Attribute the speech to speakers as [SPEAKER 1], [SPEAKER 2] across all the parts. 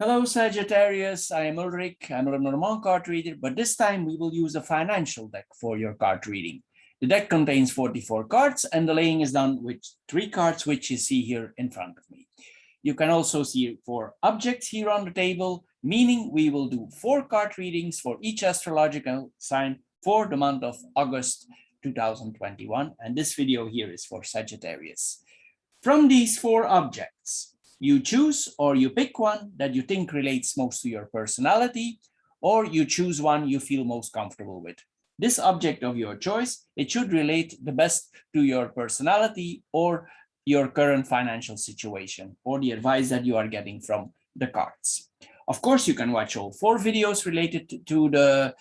[SPEAKER 1] Hello, Sagittarius. I am Ulrich. I'm a normal card reader, but this time we will use a financial deck for your card reading. The deck contains 44 cards, and the laying is done with 3 cards, which you see here in front of me. You can also see 4 objects here on the table, meaning we will do 4 card readings for each astrological sign for the month of August 2021. And this video here is for Sagittarius. From these 4 objects, you choose or you pick one that you think relates most to your personality, or you choose one you feel most comfortable with. This object of your choice, it should relate the best to your personality or your current financial situation or the advice that you are getting from the cards. Of course, you can watch all 4 videos related to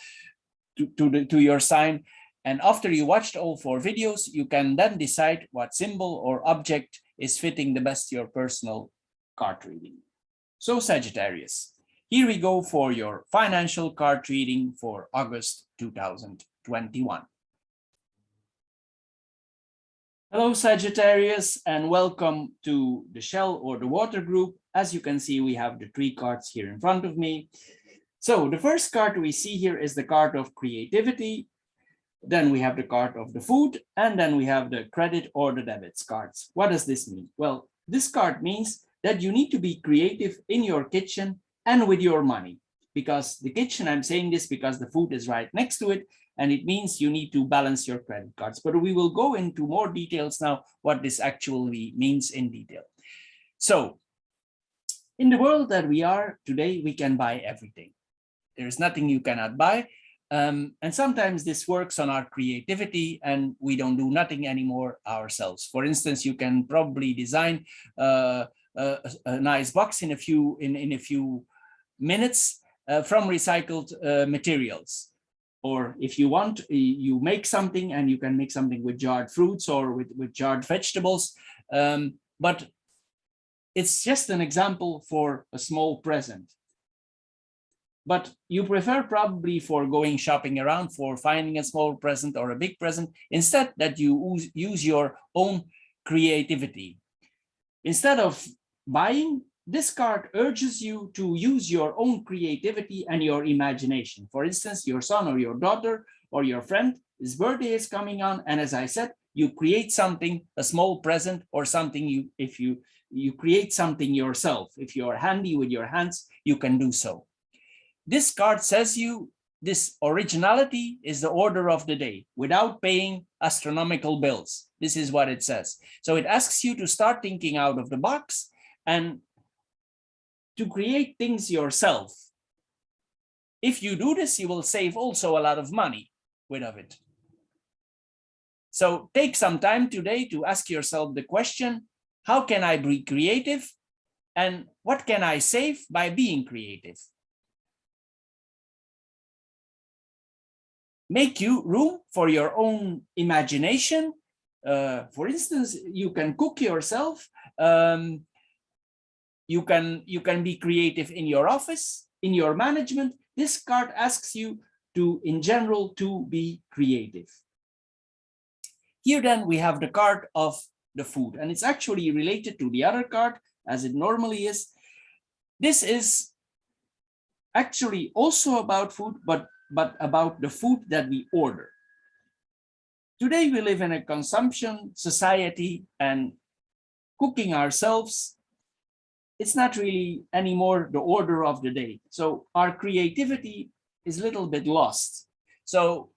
[SPEAKER 1] your sign. And after you watched all 4 videos, you can then decide what symbol or object is fitting the best your personal card reading. So Sagittarius, here we go for your financial card reading for August 2021. Hello Sagittarius, and welcome to the shell or the water group. As you can see, we have the 3 cards here in front of me. So the first card we see here is the card of creativity. Then we have the card of the food, and then we have the credit or the debits cards. What does this mean? Well, this card means that you need to be creative in your kitchen and with your money. Because the kitchen, I'm saying this because the food is right next to it, and it means you need to balance your credit cards. But we will go into more details now, what this actually means in detail. So, in the world that we are today, we can buy everything. There's nothing you cannot buy. And sometimes this works on our creativity and we don't do nothing anymore ourselves. For instance, you can probably design a nice box in a few minutes from recycled materials. Or if you want, you make something, and you can make something with jarred fruits or with jarred vegetables. But it's just an example for a small present. But you prefer probably for going shopping around for finding a small present or a big present, instead that you use your own creativity. Instead of buying, this card urges you to use your own creativity and your imagination. For instance, your son or your daughter or your friend, his birthday is coming on, and as I said, you create something, a small present or something. If you create something yourself, if you're handy with your hands, you can do so. This card says you this originality is the order of the day without paying astronomical bills. This is what it says. So it asks you to start thinking out of the box and to create things yourself. If you do this, you will save also a lot of money with it. So take some time today to ask yourself the question, how can I be creative? And what can I save by being creative? Make you room for your own imagination. For instance, you can cook yourself. You can be creative in your office, in your management. This card asks you to, in general, to be creative. Here then we have the card of the food, and it's actually related to the other card as it normally is. This is actually also about food, but about the food that we order. Today we live in a consumption society, and cooking ourselves, it's not really anymore the order of the day. So our creativity is a little bit lost. So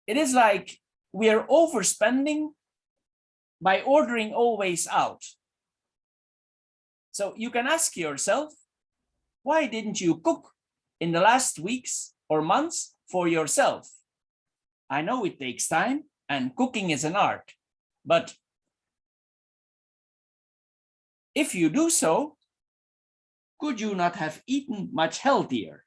[SPEAKER 1] it is like we are overspending by ordering always out. So you can ask yourself, why didn't you cook in the last weeks or months for yourself? I know it takes time and cooking is an art, but if you do so, could you not have eaten much healthier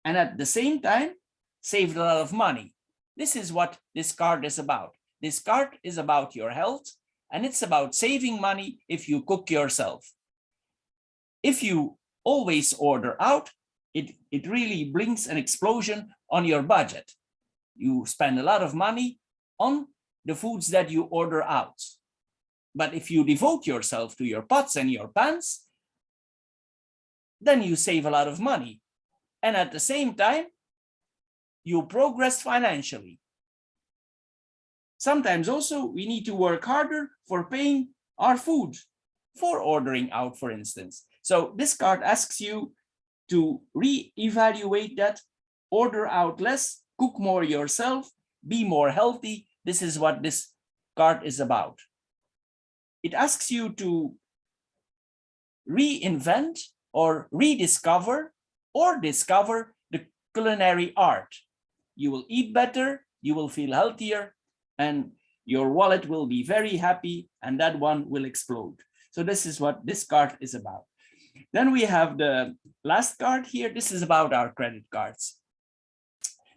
[SPEAKER 1] and at the same time saved a lot of money? This is what this card is about. This card is about your health, and it's about saving money if you cook yourself. If you always order out, it really brings an explosion on your budget. You spend a lot of money on the foods that you order out. But if you devote yourself to your pots and your pans, then you save a lot of money. And at the same time, you progress financially. Sometimes also we need to work harder for paying our food, for ordering out, for instance. So this card asks you to re-evaluate that, order out less, cook more yourself, be more healthy. This is what this card is about. It asks you to reinvent or rediscover or discover the culinary art. You will eat better, you will feel healthier, and your wallet will be very happy, and that one will explode. So this is what this card is about. Then we have the last card here. This is about our credit cards.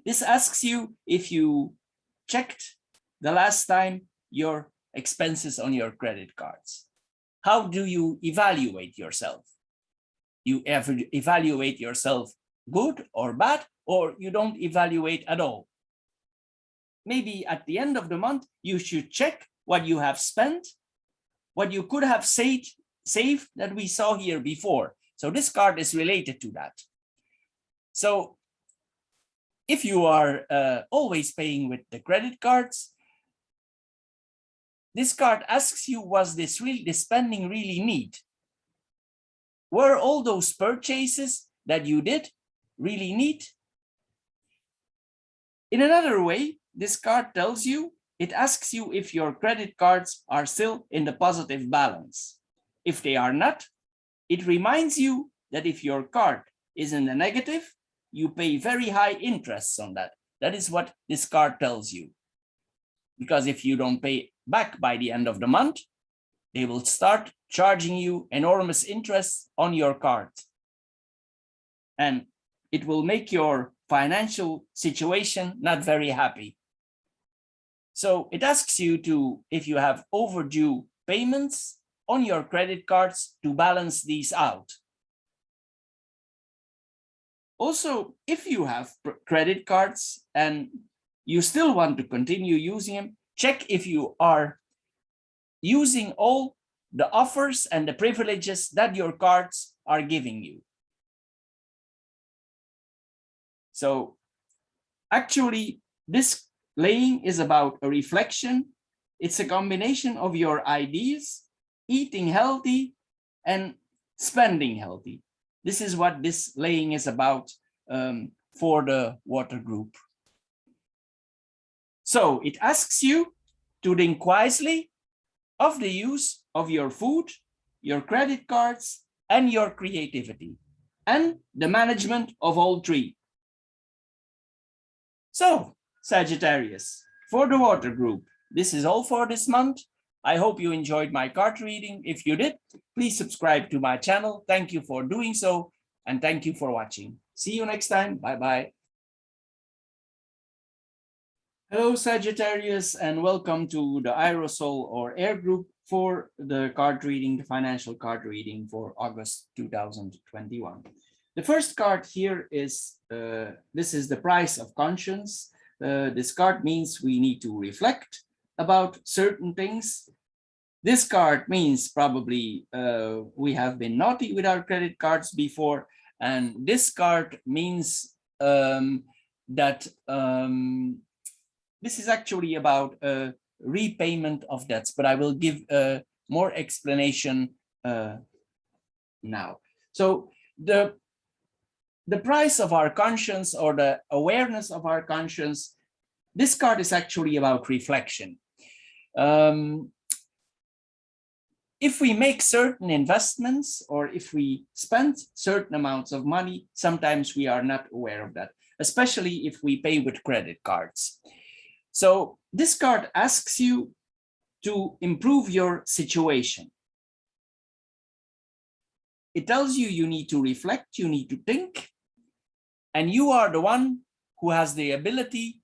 [SPEAKER 1] This asks you if you checked the last time your expenses on your credit cards. How do you evaluate yourself? You evaluate yourself good or bad, or you don't evaluate at all. Maybe at the end of the month, you should check what you have spent, what you could have saved that we saw here before. So this card is related to that. So if you are always paying with the credit cards, this card asks you, was this spending really neat? Were all those purchases that you did really neat? In another way, this card tells you, it asks you if your credit cards are still in the positive balance. If they are not, it reminds you that if your card is in the negative, you pay very high interests on that. That is what this card tells you. Because if you don't pay back by the end of the month, they will start charging you enormous interest on your card. And it will make your financial situation not very happy. So it asks you to, if you have overdue payments on your credit cards, to balance these out. Also, if you have credit cards and you still want to continue using them, check if you are using all the offers and the privileges that your cards are giving you. So actually, this laying is about a reflection. It's a combination of your ideas, eating healthy and spending healthy. This is what this laying is about for the water group. So it asks you to think wisely of the use of your food, your credit cards, and your creativity, and the management of all three. So, Sagittarius, for the water group, this is all for this month. I hope you enjoyed my card reading. If you did, please subscribe to my channel. Thank you for doing so, and thank you for watching. See you next time. Bye-bye. Hello, Sagittarius, and welcome to the Aerosol or Air group for the card reading, the financial card reading for August 2021. The first card here is, this is the price of conscience. This card means we need to reflect about certain things. This card means probably we have been naughty with our credit cards before. And this card means that this is actually about repayment of debts, but I will give more explanation now. So the price of our conscience, or the awareness of our conscience, this card is actually about reflection. If we make certain investments, or if we spend certain amounts of money, sometimes we are not aware of that, especially if we pay with credit cards. So this card asks you to improve your situation. It tells you you need to reflect, you need to think, and you are the one who has the ability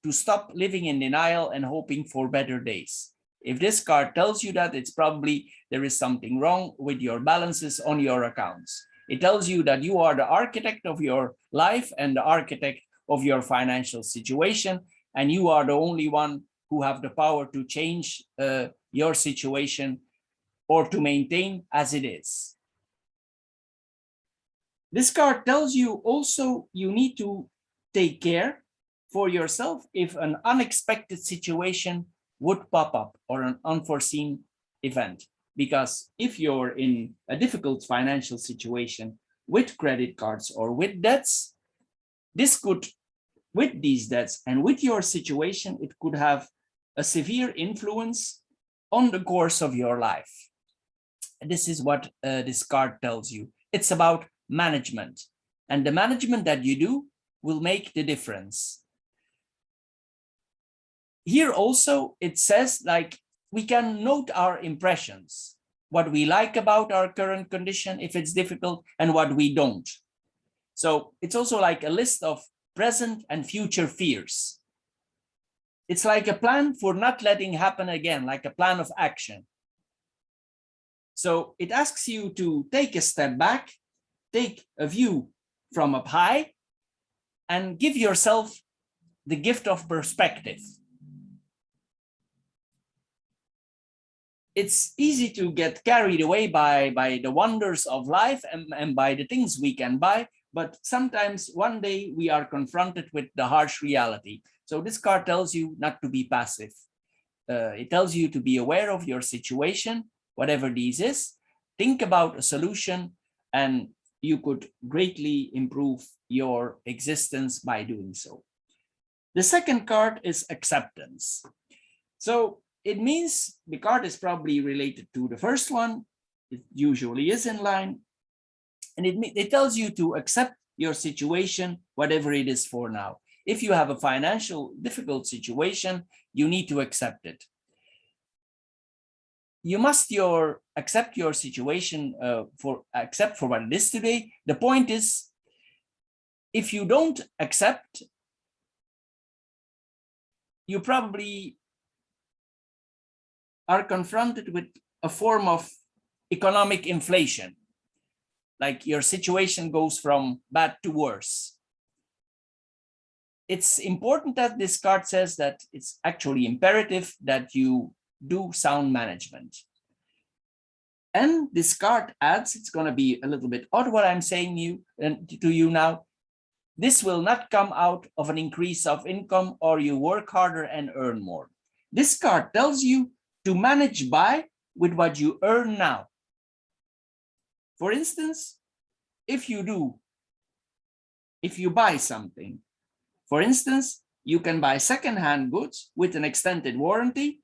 [SPEAKER 1] to stop living in denial and hoping for better days. If this card tells you that, it's probably there is something wrong with your balances on your accounts. It tells you that you are the architect of your life and the architect of your financial situation, and you are the only one who have the power to change your situation or to maintain as it is. This card tells you also you need to take care for yourself if an unexpected situation would pop up or an unforeseen event. Because if you're in a difficult financial situation with credit cards or with debts, this could, with these debts and with your situation, it could have a severe influence on the course of your life. This is what this card tells you. It's about management, and the management that you do will make the difference. Here also it says, like, we can note our impressions, what we like about our current condition if it's difficult and what we don't. So it's also like a list of present and future fears. It's like a plan for not letting happen again, like a plan of action. So it asks you to take a step back, take a view from up high, and give yourself the gift of perspective. It's easy to get carried away by the wonders of life and by the things we can buy, but sometimes one day we are confronted with the harsh reality. So this card tells you not to be passive. It tells you to be aware of your situation, whatever this is, think about a solution, and you could greatly improve your existence by doing so. The second card is acceptance. So it means the card is probably related to the first one. It usually is in line. And it tells you to accept your situation, whatever it is for now. If you have a financial difficult situation, you need to accept it. You must accept your situation accept for what it is today. The point is, if you don't accept, you probably are confronted with a form of economic inflation. Like your situation goes from bad to worse. It's important that this card says that it's actually imperative that you do sound management. And this card adds, it's going to be a little bit odd what I'm saying to you now. This will not come out of an increase of income or you work harder and earn more. This card tells you to manage with what you earn now. For instance, if you buy something, for instance, you can buy secondhand goods with an extended warranty,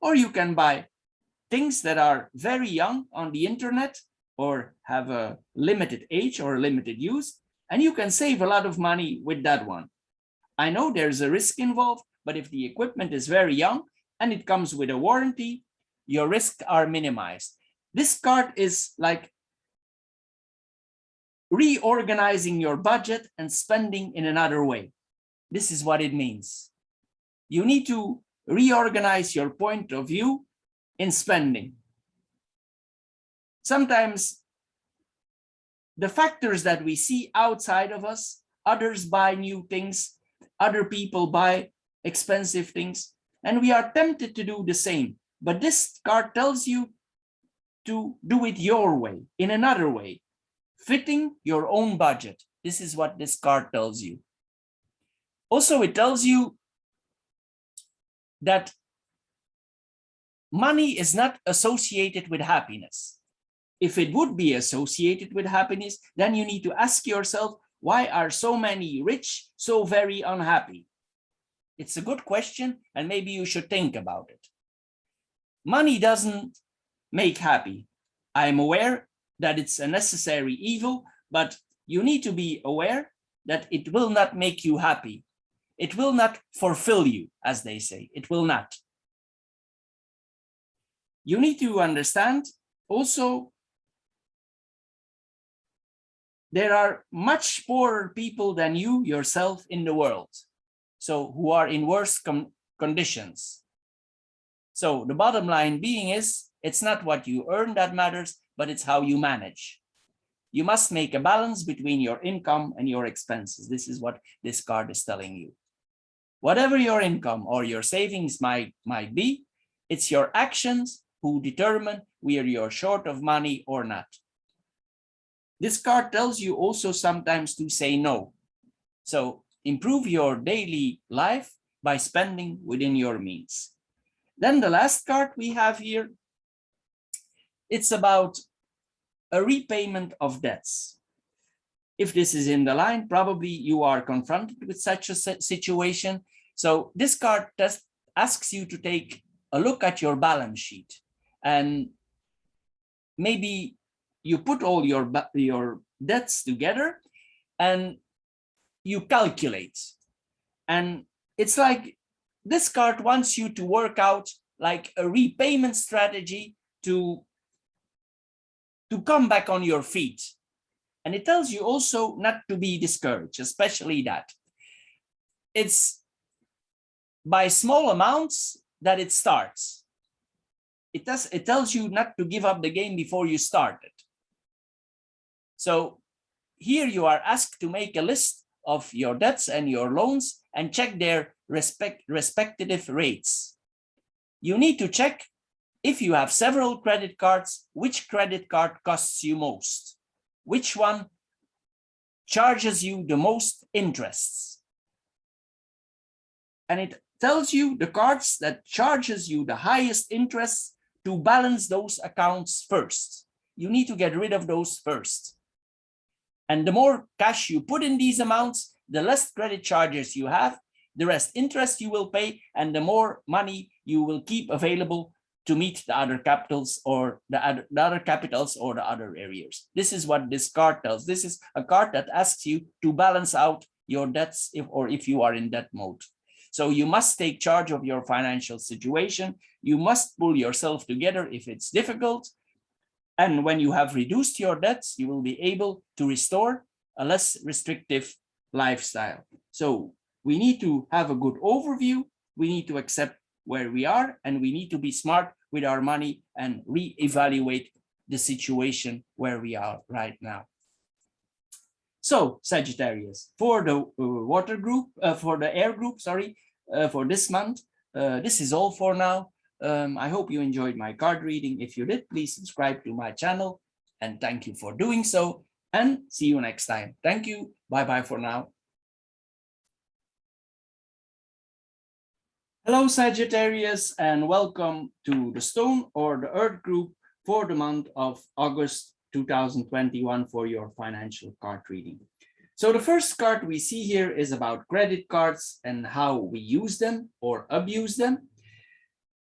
[SPEAKER 1] or you can buy things that are very young on the internet or have a limited age or limited use, and you can save a lot of money with that one. I know there's a risk involved, but if the equipment is very young and it comes with a warranty, your risks are minimized. This card is like reorganizing your budget and spending in another way. This is what it means. You need to reorganize your point of view in spending. Sometimes the factors that we see outside of us, others buy new things, other people buy expensive things, and we are tempted to do the same. But this card tells you to do it your way, in another way, fitting your own budget. This is what this card tells you. Also, it tells you that money is not associated with happiness. If it would be associated with happiness, then you need to ask yourself, why are so many rich so very unhappy? It's a good question, and maybe you should think about it. Money doesn't make happy. I'm aware that it's a necessary evil, but you need to be aware that it will not make you happy. It will not fulfill you, as they say. It will not. You need to understand also there are much poorer people than you yourself in the world, so who are in worse conditions. So the bottom line being is, it's not what you earn that matters, but it's how you manage. You must make a balance between your income and your expenses. This is what this card is telling you. Whatever your income or your savings might be, it's your actions who determine whether you're short of money or not. This card tells you also sometimes to say no. So improve your daily life by spending within your means. Then the last card we have here, it's about a repayment of debts. If this is in the line, probably you are confronted with such a situation. So this card asks you to take a look at your balance sheet, and maybe you put all your debts together and you calculate. And it's like this card wants you to work out like a repayment strategy to come back on your feet. And it tells you also not to be discouraged, especially that it's by small amounts that it starts. It tells you not to give up the game before you start it. So here you are asked to make a list of your debts and your loans and check their respective rates. You need to check, if you have several credit cards, which credit card costs you most, which one charges you the most interests. And it tells you the cards that charges you the highest interest to balance those accounts first. You need to get rid of those first. And the more cash you put in these amounts, the less credit charges you have, the less interest you will pay, and the more money you will keep available to meet the other capitals or the other areas. This is what this card tells. This is a card that asks you to balance out your debts if you are in debt mode. So you must take charge of your financial situation. You must pull yourself together if it's difficult. And when you have reduced your debts, you will be able to restore a less restrictive lifestyle. So we need to have a good overview. We need to accept where we are, and we need to be smart with our money and reevaluate the situation where we are right now. So Sagittarius, for the water group, for the air group, sorry, for this month, this is all for now. I hope you enjoyed my card reading. If you did, please subscribe to my channel, and thank you for doing so, and see you next time. Thank you. Bye-bye for now. Hello, Sagittarius, and welcome to the Stone or the Earth group for the month of August 2021 for your financial card reading. So the first card we see here is about credit cards and how we use them or abuse them.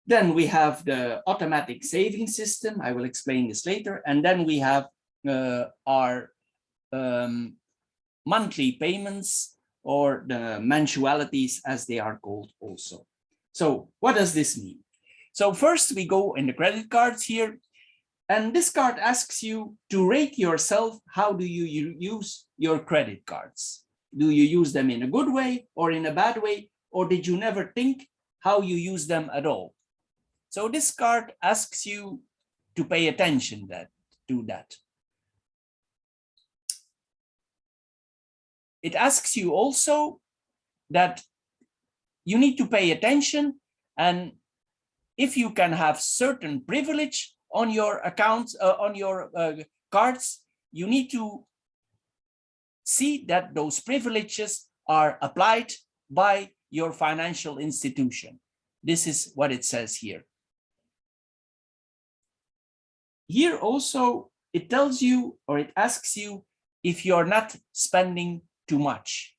[SPEAKER 1] Then we have the automatic saving system. I will explain this later. And then we have our monthly payments, or the mensualities as they are called also. So what does this mean? So first we go in the credit cards here, and this card asks you to rate yourself. How do you use your credit cards? Do you use them in a good way or in a bad way? Or did you never think how you use them at all? So this card asks you to pay attention to that. It asks you also that you need to pay attention, and if you can have certain privilege on your accounts, on your cards, you need to see that those privileges are applied by your financial institution. This is what it says here. Here also, it tells you, or it asks you, if you're not spending too much.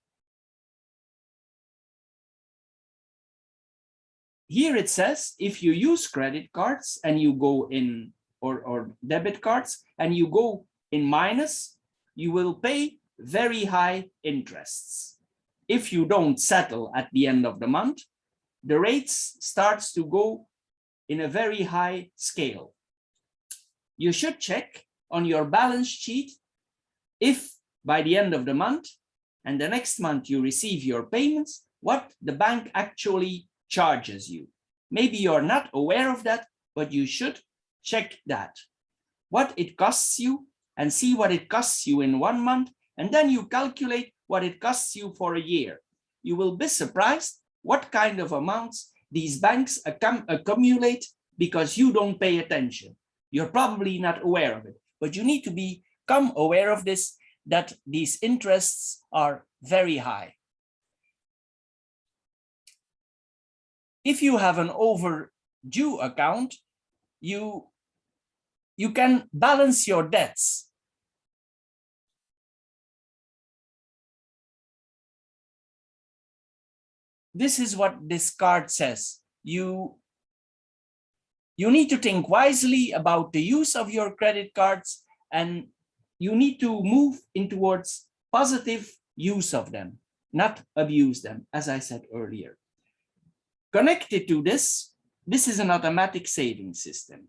[SPEAKER 1] Here it says, if you use credit cards and you go in, or debit cards, and you go in minus, you will pay very high interests. If you don't settle at the end of the month, the rates starts to go in a very high scale. You should check on your balance sheet if by the end of the month and the next month you receive your payments, what the bank actually charges you. Maybe you're not aware of that, but you should check that. What it costs you, and see what it costs you in 1 month, and then you calculate what it costs you for a year. You will be surprised what kind of amounts these banks accumulate because you don't pay attention. You're probably not aware of it, but you need to be become aware of this, that these interests are very high. If you have an overdue account, you can balance your debts. This is what this card says. You need to think wisely about the use of your credit cards, and you need to move in towards positive use of them, not abuse them, as I said earlier. Connected to this is an automatic savings system.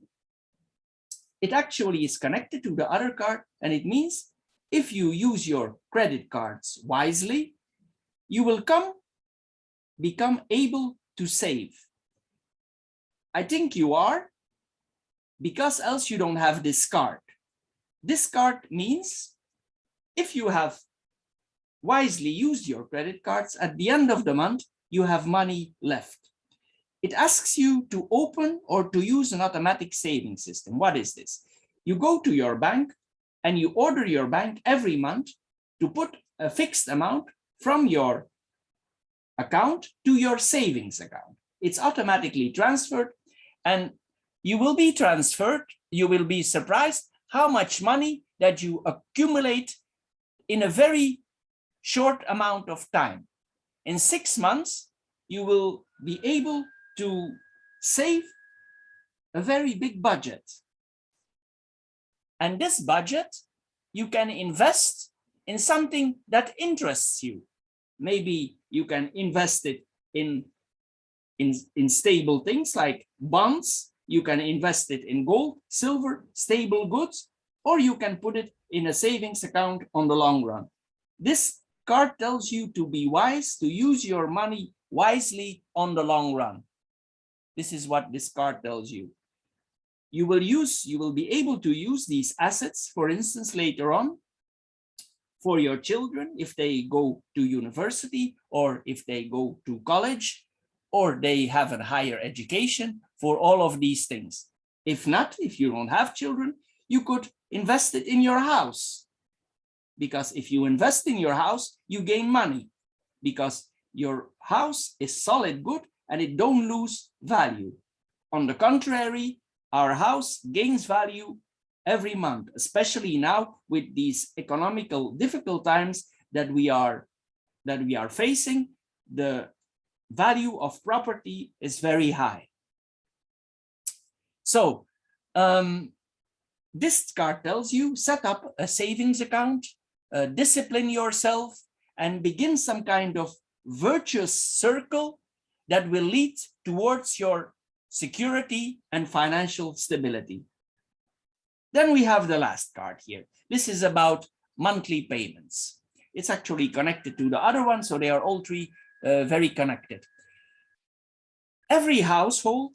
[SPEAKER 1] It actually is connected to the other card, and it means if you use your credit cards wisely, you will become able to save. I think you are, because else you don't have this card. This card means if you have wisely used your credit cards, at the end of the month, you have money left. It asks you to open or to use an automatic savings system. What is this? You go to your bank and you order your bank every month to put a fixed amount from your account to your savings account. It's automatically transferred, and you will be transferred. You will be surprised how much money that you accumulate in a very short amount of time. In 6 months, you will be able to save a very big budget. And this budget, you can invest in something that interests you. Maybe you can invest it in stable things like bonds. You can invest it in gold, silver, stable goods, or you can put it in a savings account on the long run. This card tells you to be wise, to use your money wisely on the long run. This is what this card tells you. You will be able to use these assets, for instance, later on, for your children if they go to university, or if they go to college, or they have a higher education, for all of these things. If not, if you don't have children, you could invest it in your house. Because if you invest in your house, you gain money, because your house is solid good and it don't lose value. On the contrary, our house gains value every month, especially now with these economical difficult times that we are facing. The value of property is very high. So this card tells you, set up a savings account, discipline yourself, and begin some kind of virtuous circle that will lead towards your security and financial stability. Then we have the last card here. This is about monthly payments. It's actually connected to the other one, so they are all three very connected. Every household,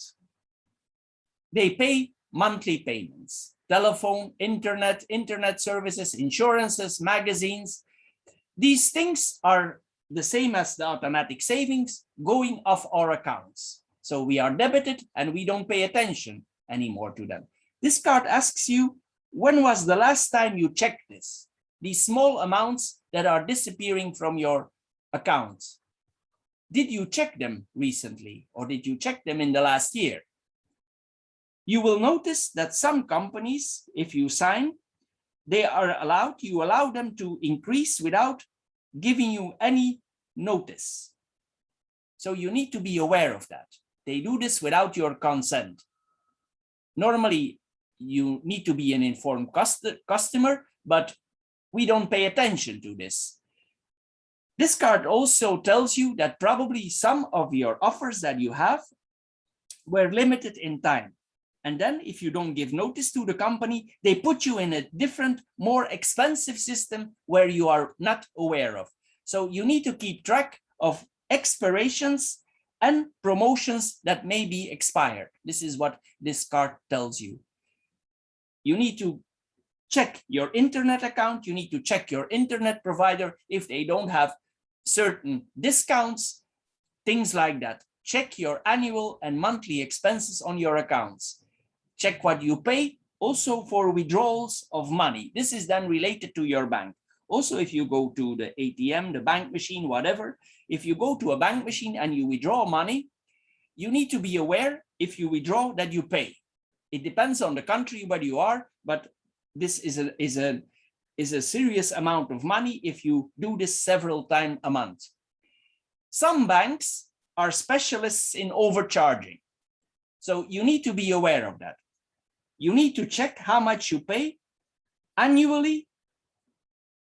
[SPEAKER 1] they pay monthly payments: telephone, internet services, insurances, magazines. These things are the same as the automatic savings going off our accounts. So we are debited and we don't pay attention anymore to them. This card asks you, when was the last time you checked this? These small amounts that are disappearing from your accounts. Did you check them recently, or did you check them in the last year? You will notice that some companies, if you sign, you allow them to increase without giving you any notice. So you need to be aware of that. They do this without your consent. Normally, you need to be an informed customer, but we don't pay attention to this. This card also tells you that probably some of your offers that you have were limited in time. And then if you don't give notice to the company, they put you in a different, more expensive system where you are not aware of. So you need to keep track of expirations and promotions that may be expired. This is what this card tells you. You need to check your internet account. You need to check your internet provider if they don't have certain discounts, things like that. Check your annual and monthly expenses on your accounts. Check what you pay also for withdrawals of money. This is then related to your bank. Also, if you go to the ATM, the bank machine, whatever, if you go to a bank machine and you withdraw money, you need to be aware if you withdraw that you pay. It depends on the country where you are, but this is a serious amount of money if you do this several times a month. Some banks are specialists in overcharging. So you need to be aware of that. You need to check how much you pay annually.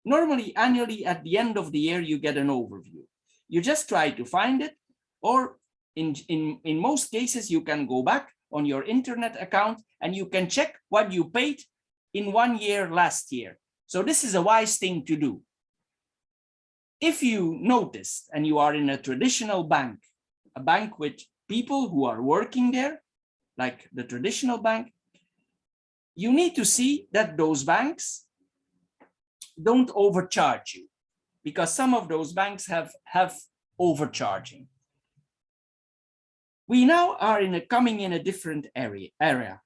[SPEAKER 1] Normally, annually at the end of the year, you get an overview. You just try to find it, or in most cases, you can go back on your internet account and you can check what you paid in 1 year last year. So this is a wise thing to do. If you noticed and you are in a traditional bank, a bank with people who are working there, like the traditional bank, you need to see that those banks don't overcharge you, because some of those banks have overcharging. We now are coming in a different area,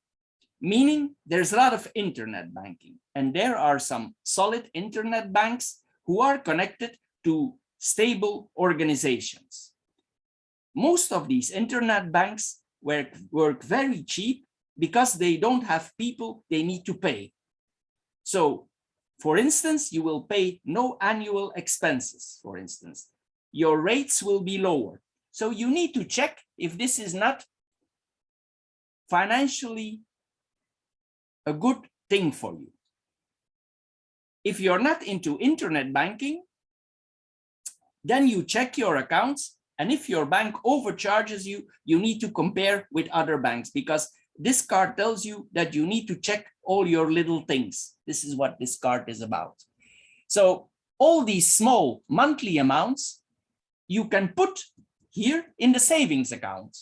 [SPEAKER 1] meaning there's a lot of internet banking, and there are some solid internet banks who are connected to stable organizations. Most of these internet banks work very cheap because they don't have people they need to pay. So, for instance, you will pay no annual expenses, for instance. Your rates will be lower. So you need to check if this is not financially a good thing for you. If you're not into internet banking, then you check your accounts, and if your bank overcharges you, you need to compare with other banks, because this card tells you that you need to check all your little things. This is what this card is about. So all these small monthly amounts you can put here in the savings account,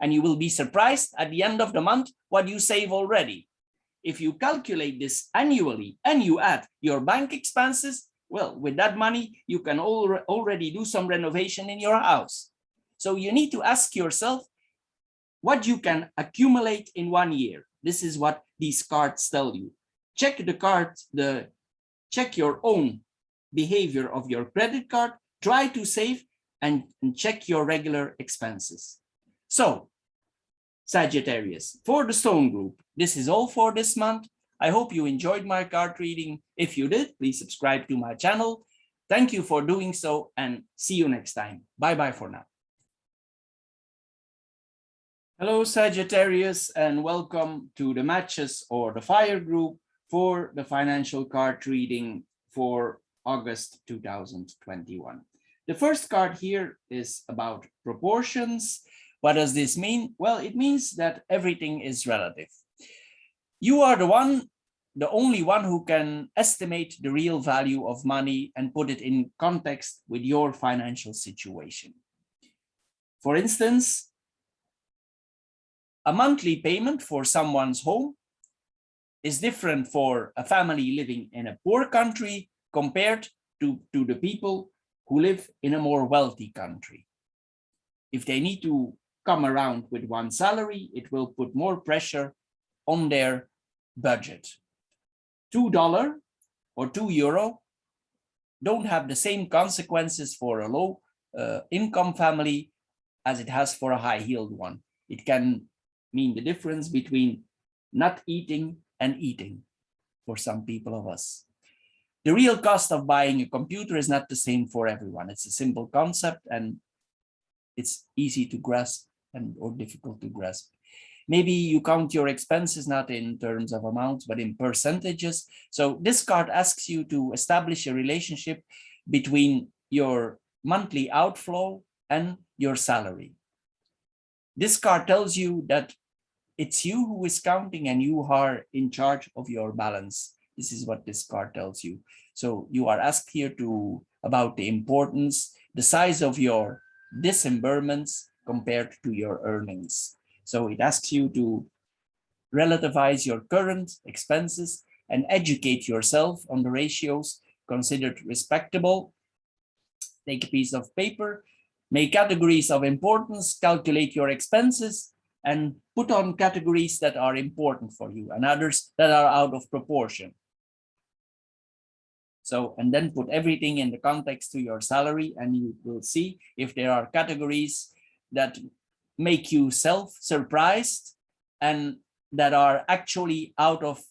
[SPEAKER 1] and you will be surprised at the end of the month what you save already. If you calculate this annually and you add your bank expenses, well, with that money, you can already do some renovation in your house. So you need to ask yourself what you can accumulate in 1 year. This is what these cards tell you. Check the cards, check your own behavior of your credit card, try to save, and check your regular expenses. So, Sagittarius, for the Stone Group, this is all for this month. I hope you enjoyed my card reading. If you did, please subscribe to my channel. Thank you for doing so, and see you next time. Bye-bye for now. Hello, Sagittarius, and welcome to the Matches or the Fire Group for the financial card reading for August 2021. The first card here is about proportions. What does this mean? Well, it means that everything is relative. You are the only one who can estimate the real value of money and put it in context with your financial situation. For instance, a monthly payment for someone's home is different for a family living in a poor country compared to the people who live in a more wealthy country. If they need to come around with one salary, it will put more pressure on their budget. $2 or €2 don't have the same consequences for a low income family as it has for a high-heeled one. It can mean the difference between not eating and eating for some people of us. The real cost of buying a computer is not the same for everyone. It's a simple concept and it's easy to grasp or difficult to grasp. Maybe you count your expenses not in terms of amounts, but in percentages. So this card asks you to establish a relationship between your monthly outflow and your salary. This card tells you that it's you who is counting and you are in charge of your balance. This is what this card tells you. So you are asked here about the importance, the size of your disbursements compared to your earnings. So it asks you to relativize your current expenses and educate yourself on the ratios considered respectable. Take a piece of paper, make categories of importance, calculate your expenses, and put on categories that are important for you and others that are out of proportion. So, and then put everything in the context to your salary, and you will see if there are categories that make you self-surprised and that are actually out of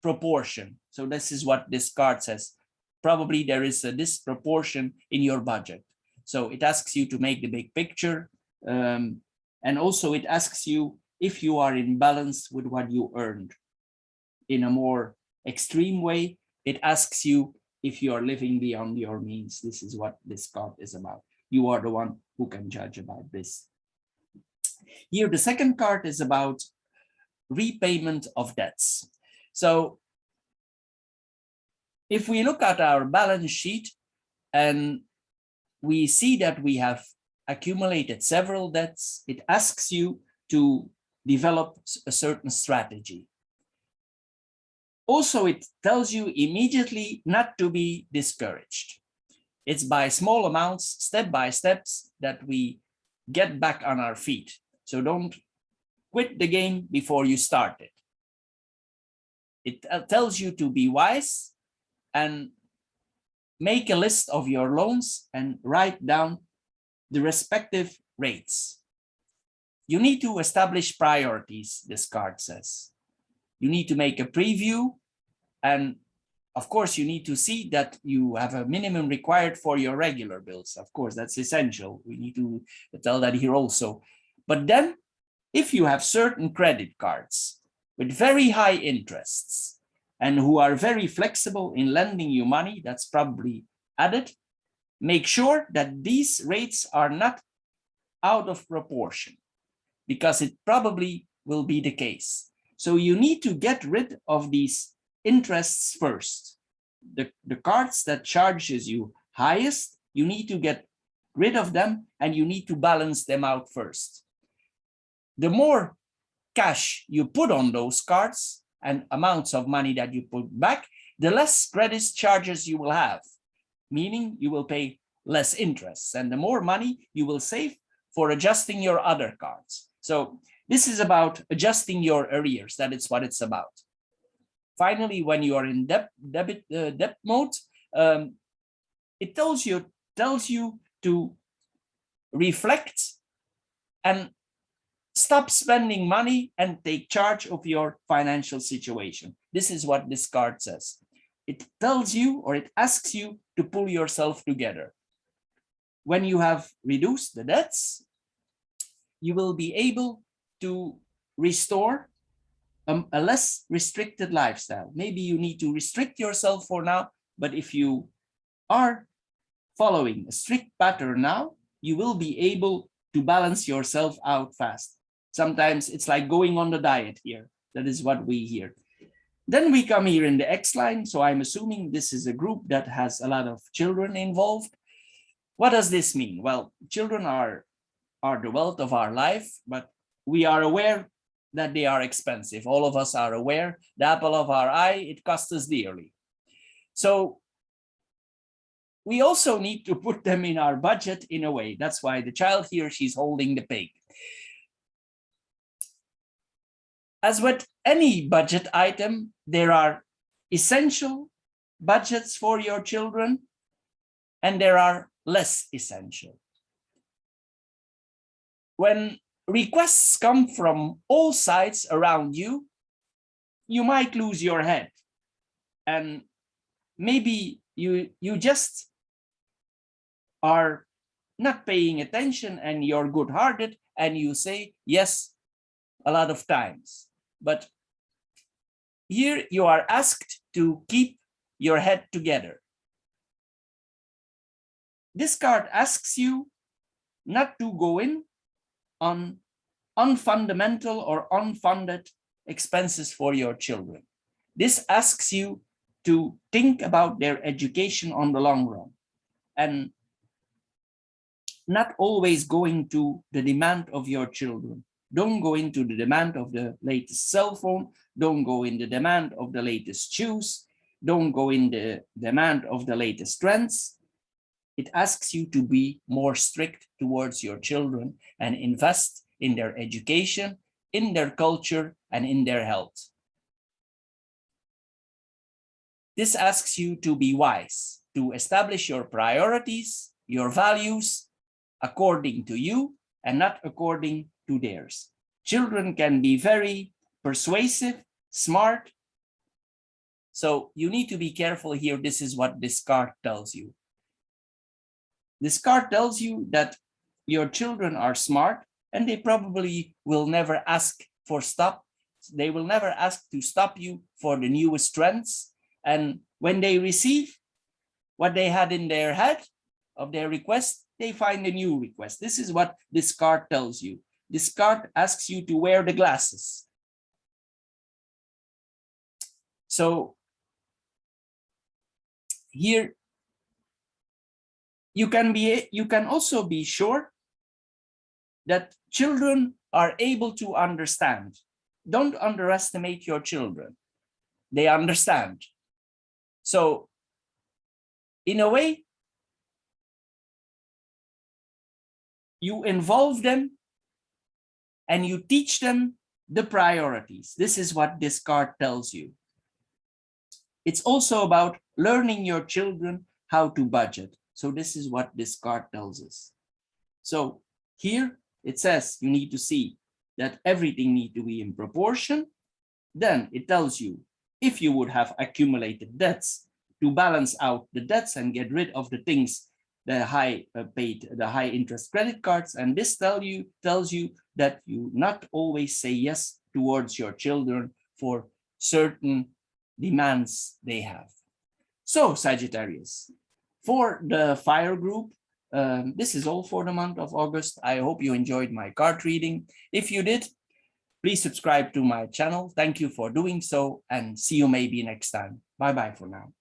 [SPEAKER 1] proportion. So this is what this card says. Probably there is a disproportion in your budget. So it asks you to make the big picture. And also it asks you if you are in balance with what you earned. In a more extreme way, it asks you if you are living beyond your means. This is what this card is about. You are the one who can judge about this. Here, the second card is about repayment of debts. So if we look at our balance sheet and we see that we have accumulated several debts, it asks you to develop a certain strategy. Also, it tells you immediately not to be discouraged. It's by small amounts, step by steps, that we get back on our feet. So don't quit the game before you start it. It tells you to be wise and make a list of your loans and write down the respective rates. You need to establish priorities, this card says. You need to make a preview, and of course you need to see that you have a minimum required for your regular bills. Of course, that's essential. We need to tell that here also. But then if you have certain credit cards with very high interests and who are very flexible in lending you money, that's probably added, make sure that these rates are not out of proportion, because it probably will be the case. So you need to get rid of these interests first. The cards that charges you highest, you need to get rid of them and you need to balance them out first. The more cash you put on those cards and amounts of money that you put back, the less credit charges you will have, meaning you will pay less interest, and the more money you will save for adjusting your other cards. So this is about adjusting your arrears. That is what it's about. Finally, when you are in debt mode, it tells you to reflect and stop spending money and take charge of your financial situation. This is what this card says. It tells you, or it asks you, to pull yourself together. When you have reduced the debts, you will be able to restore a less restricted lifestyle. Maybe you need to restrict yourself for now, but if you are following a strict pattern now, you will be able to balance yourself out fast. Sometimes it's like going on the diet here. That is what we hear. Then we come here in the X line. So I'm assuming this is a group that has a lot of children involved. What does this mean? Well, children are the wealth of our life, but we are aware that they are expensive. All of us are aware. The apple of our eye, it costs us dearly. So we also need to put them in our budget in a way. That's why the child here, she's holding the pig. As with any budget item, there are essential budgets for your children, and there are less essential. When requests come from all sides around you, you might lose your head. And maybe you just are not paying attention and you're good-hearted and you say yes a lot of times. But here you are asked to keep your head together. This card asks you not to go in on unfundamental or unfunded expenses for your children. This asks you to think about their education on the long run and not always going to the demand of your children. Don't go into the demand of the latest cell phone. Don't go in the demand of the latest shoes. Don't go in the demand of the latest trends. It asks you to be more strict towards your children and invest in their education in their culture and in their health. This asks you to be wise, to establish your priorities, your values according to you and not according to theirs. Children can be very persuasive, smart. So you need to be careful here. This is what this card tells you. This card tells you that your children are smart and they probably will never ask for stop. They will never ask to stop you for the newest trends. And when they receive what they had in their head of their request, they find a new request. This is what this card tells you. This card asks you to wear the glasses. So here you can also be sure that children are able to understand. Don't underestimate your children. They understand. So in a way, you involve them and you teach them the priorities. This is what this card tells you. It's also about learning your children how to budget. So this is what this card tells us. So here it says you need to see that everything needs to be in proportion. Then it tells you if you would have accumulated debts to balance out the debts and get rid of the things, the high interest credit cards. And this tells you that you not always say yes towards your children for certain demands they have. So Sagittarius, for the fire group, this is all for the month of August. I hope you enjoyed my card reading. If you did, please subscribe to my channel. Thank you for doing so and see you maybe next time. Bye-bye for now.